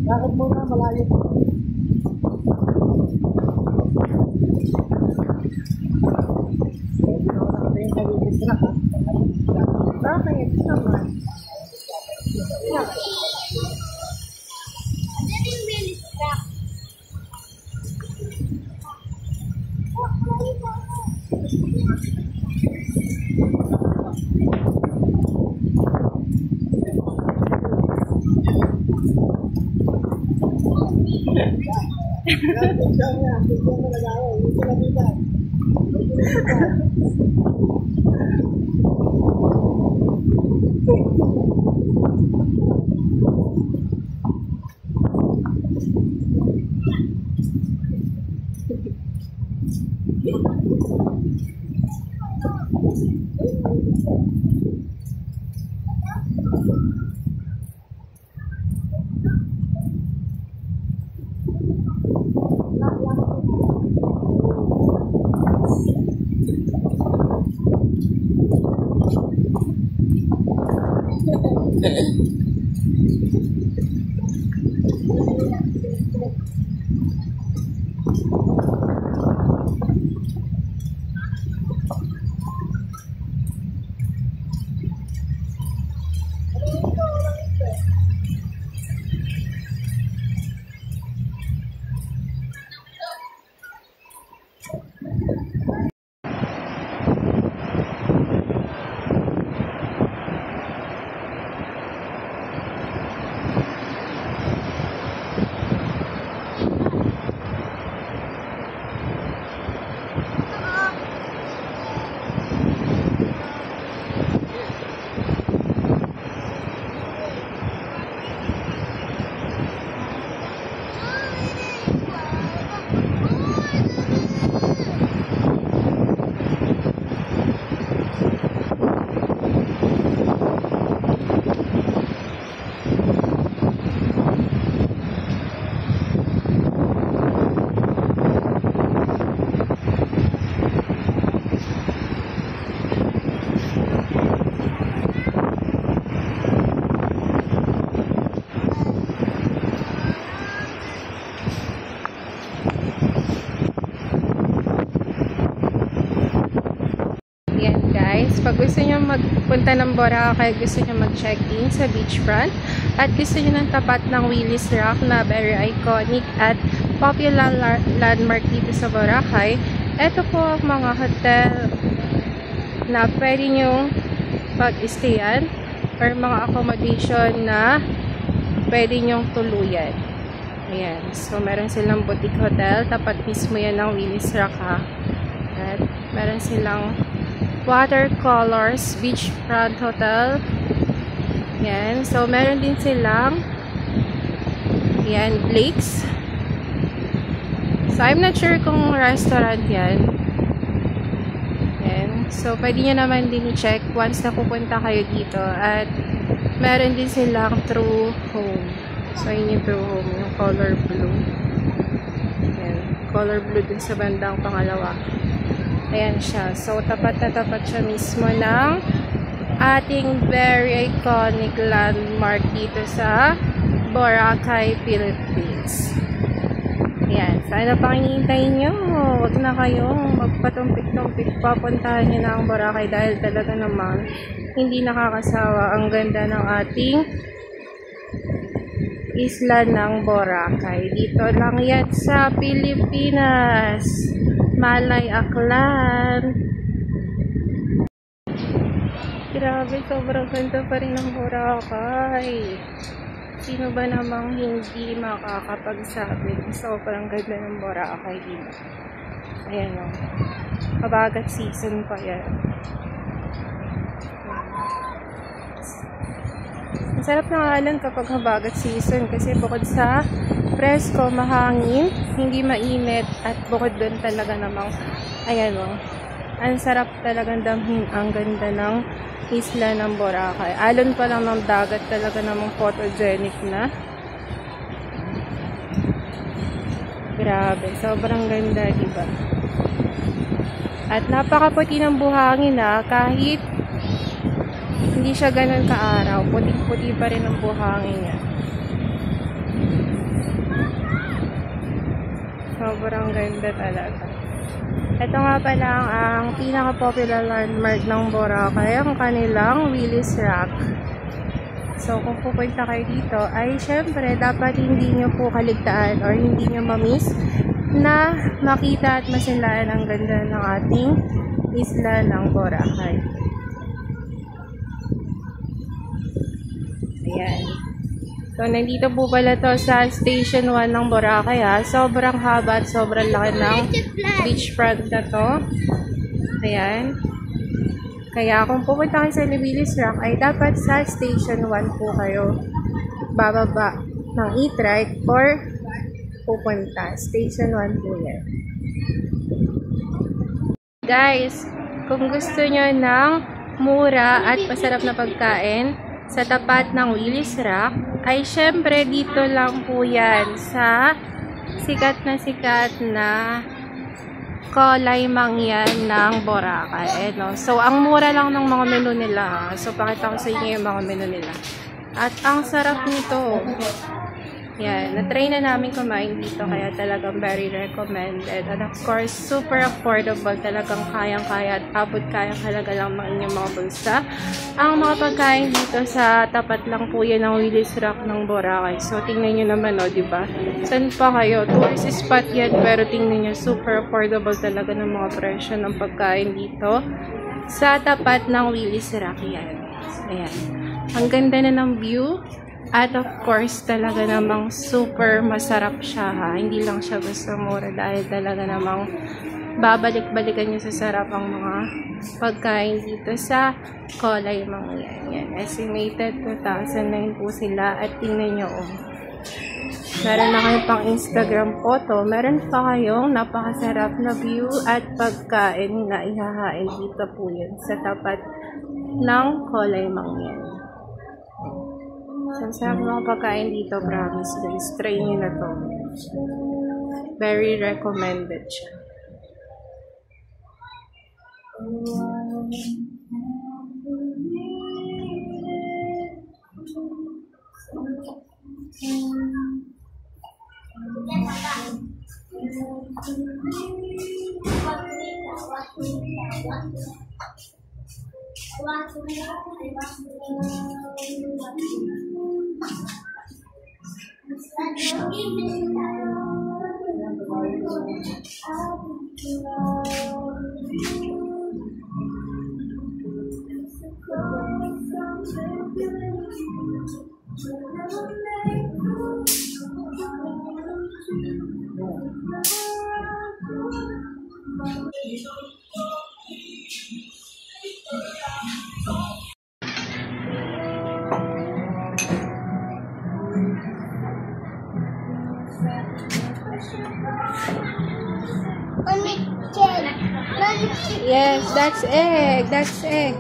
Bakit muna malayo po? Bakit naman? Pag gusto nyo magpunta ng Boracay, gusto nyo mag-check-in sa beachfront, at gusto nyo ng tapat ng Willis Rock na very iconic at popular landmark dito sa Boracay, ito po ang mga hotel na pwede nyo pag-stayan or mga accommodation na pwede nyong tuluyan. Ayan. So, meron silang boutique hotel. Tapat mismo yan ng Willis Rock, ha. At meron silang Watercolors Beachfront Hotel. Yan. So, meron din silang yan, lakes. So, I'm not sure kung restaurant yan. Yan. So, pwede nyo naman din i-check once na pupunta kayo dito. At meron din silang True Home. So, yun yung True Home. Yung color blue. Yan. Color blue din sa bandang pangalawa. Ayan siya. So, tapat na tapat siya mismo ng ating very iconic landmark dito sa Boracay, Philippines. Ayan. Sana pang hinihintay nyo. Huwag na kayong magpatumpik-tumpik. Papuntahan nyo na ang Boracay dahil talaga naman hindi nakakasawa. Ang ganda ng ating isla ng Boracay. Dito lang yan sa Pilipinas. Malay Aklan. Grabe, sobrang ganda pa rin ng Boracay. Sino ba namang hindi makakapagsabi sobrang ganda ng Boracay dito? Ayan o. Mabagat season pa yan. Masarap na ngalan kapag habagat season kasi bukod sa presko, mahangin, hindi mainit, at bukod doon talaga namang, ayan o, ang sarap talagang damhin. Ang ganda ng isla ng Boracay. Alon pa lang ng dagat, talaga namang photogenic na. Grabe, sobrang ganda, diba? At napakaputi ng buhangin na, kahit hindi siya ganun kaaraw, puti-puti pa rin ang buhangin niya. Sobrang ganda talaga. Ito nga pala ang pinaka-popular landmark ng Boracay, ang kanilang Willis Rock. So, kung pupunta kayo dito, ay syempre, dapat hindi nyo po kaligtaan or hindi nyo mamiss na makita at masilaan ang ganda ng ating isla ng Boracay. Ayan. So, nandito po pala to sa Station 1 ng Boracay, ha. Sobrang haba at sobrang laki ng beachfront na to. Ayan. Kaya kung pupunta kayo sa Willis Rock, ay dapat sa Station 1 po kayo bababa ng Eat Right or pupunta. Station 1 po yan. Guys, kung gusto nyo ng mura at masarap na pagkain sa tapat ng Willis Rock, ay syempre dito lang po yan sa sikat na Kulay Mangyan ng Boracay. No? So, ang mura lang ng mga menu nila. So, pakita ko sa inyo yung mga menu nila. At ang sarap nito. Yan. Na-try na namin kumain dito. Kaya talagang very recommended. And of course, super affordable. Talagang kayang-kaya at abot kayang halaga lang ng inyong mga bulsa. Ang mga pagkain dito sa tapat lang po yan ng Willis Rock ng Boracay. So, tingnan nyo naman, o, diba? Saan pa kayo? Tourist spot yan, pero tingnan nyo, super affordable talaga ng mga presyo ng pagkain dito sa tapat ng Willis Rock yan. Ayan. Ang ganda na ng view. At of course, talaga namang super masarap siya, ha. Hindi lang siya basta mura dahil talaga namang babalik-balikan nyo sa sarap ang mga pagkain dito sa Kulay Mangyan. Yan. Estimated 2,009 po sila. At tingnan nyo, oh. Meron na kayong pang Instagram photo. Meron pa kayong napakasarap na view at pagkain na ihahain dito po yun sa tapat ng Kulay Mangyan. So, sarap mga pagkain dito, promise guys. Try nyo na to. Very recommended siya. Yes, that's egg. That's egg.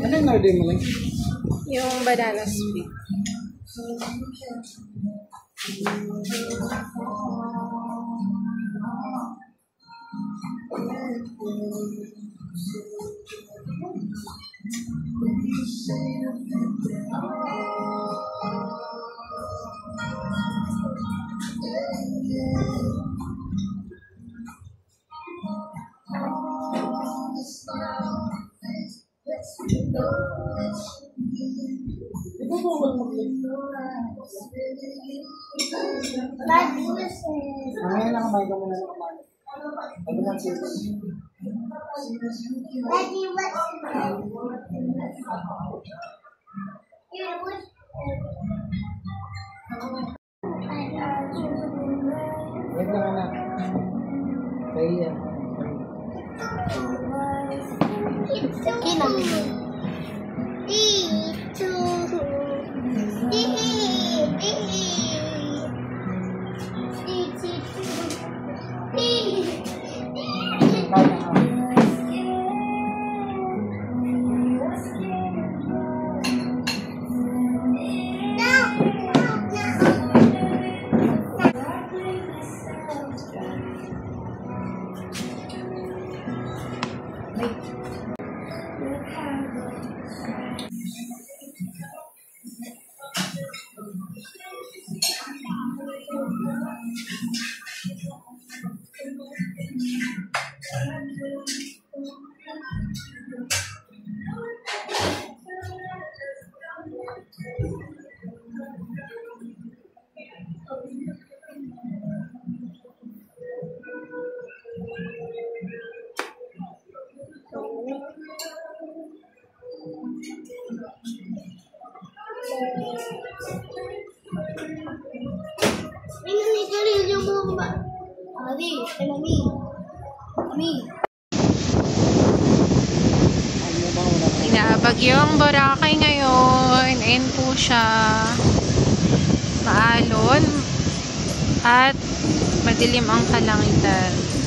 Ano yung order mo lang? Yung banana split. Ito po ba mag-click? Mamaya lang kamay ka muna ng kamay. Ano lang siya? Daddy, what's Wait lang anak. Kaya yan. Binabagyo ang Boracay ngayon. Ayan po siya. Maalon. At madilim ang kalangitan.